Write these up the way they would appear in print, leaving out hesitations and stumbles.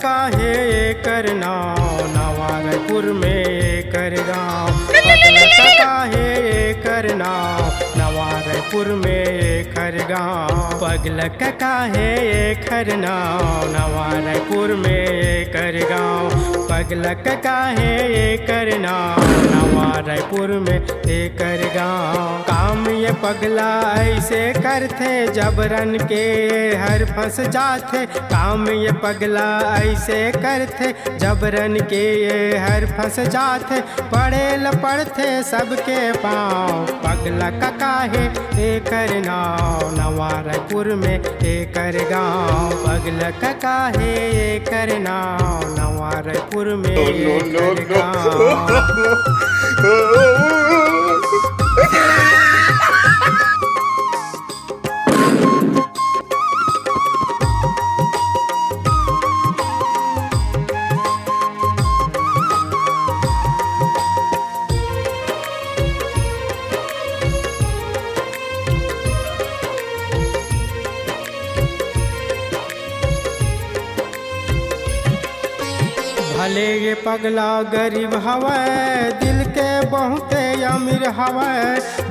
काहे करना नवा रायपुर में कर गाँव। पगलक काहे करना नवा रायपुर में कर गाँव। पगलक काहे करना नवा रायपुर में कर गाँव। पगलक काहे करना नवा रायपुर में कर गाँव। काम ये पगला ऐसे करते जबरन के हर फंस जाते। काम ये पगला ऐसे करते जबरन के ये हर फंस जाते। पढ़े ल पढ़ते सबके पाँव। पगला का काहे करना नवा रायपुर में कर गाँव। पगला का काहे करना नवा रायपुर में कर गाँव। भले ये पगला गरीब हवै दिल के बहुते अमीर हवै।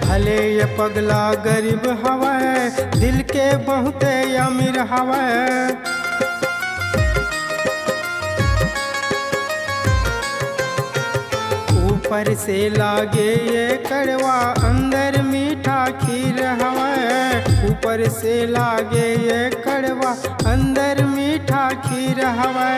भले ये पगला गरीब हवै दिल के बहुते अमीर हवै। ऊपर से लागे ये कड़वा अंदर मीठा खीर हवै। ऊपर से लागे ये कड़वा अंदर मीठा खीर हवै।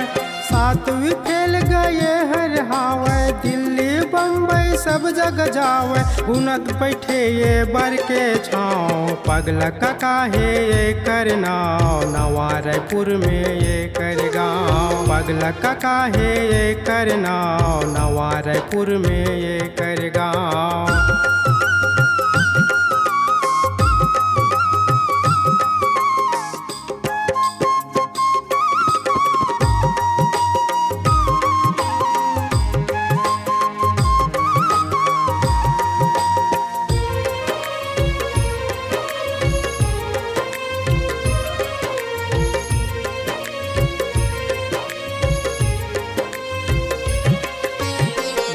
सातवीं फेल गए हर हावै दिल्ली बम्बई सब जगह जावै। उनत बैठे ये बर के छाँव। पगलक काहे करना नवा रायपुर में ये कर गाँव। पगलक काहे करना नवा रायपुर में ये कर गाँव।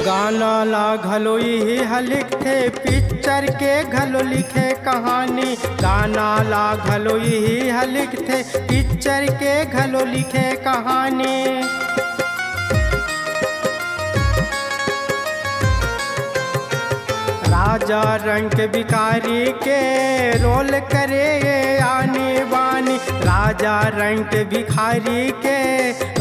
गाना ला घलो ही लिखते पिक्चर के घलो लिखे कहानी। गाना ला घलो ही लिखते पिक्चर के घलो लिखे कहानी। राजा रंग के भिखारी के रोल करे ये आनी बानी। राजा रंग के भिखारी के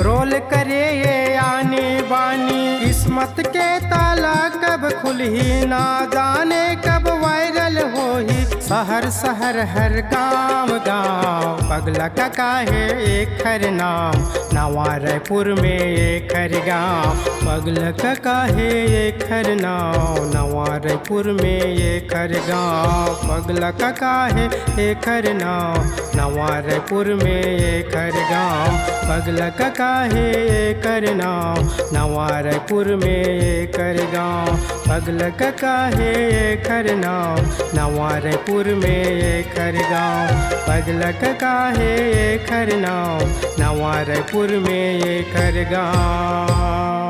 रोल करे ये आनी बानी। किस्मत के ताला कब खुलही ना जाने कब वायरल होही। शहर शहर हर गाँव गाँव पगलक काहे कर नाम नवा रायपुर में कर गाँव। पगलक काहे कर नाम नवा रायपुर में कर गाँव। पगलक काहे कर नाम नवा रायपुर में कर गाँव। पगलक काहे कर नाम नवा रायपुर में कर गाँव। पगलक काहे कर नाम नवा रायपुर में कर गाँव। पगलक काहे कर नाम नवा रायपुर में कर गाँव।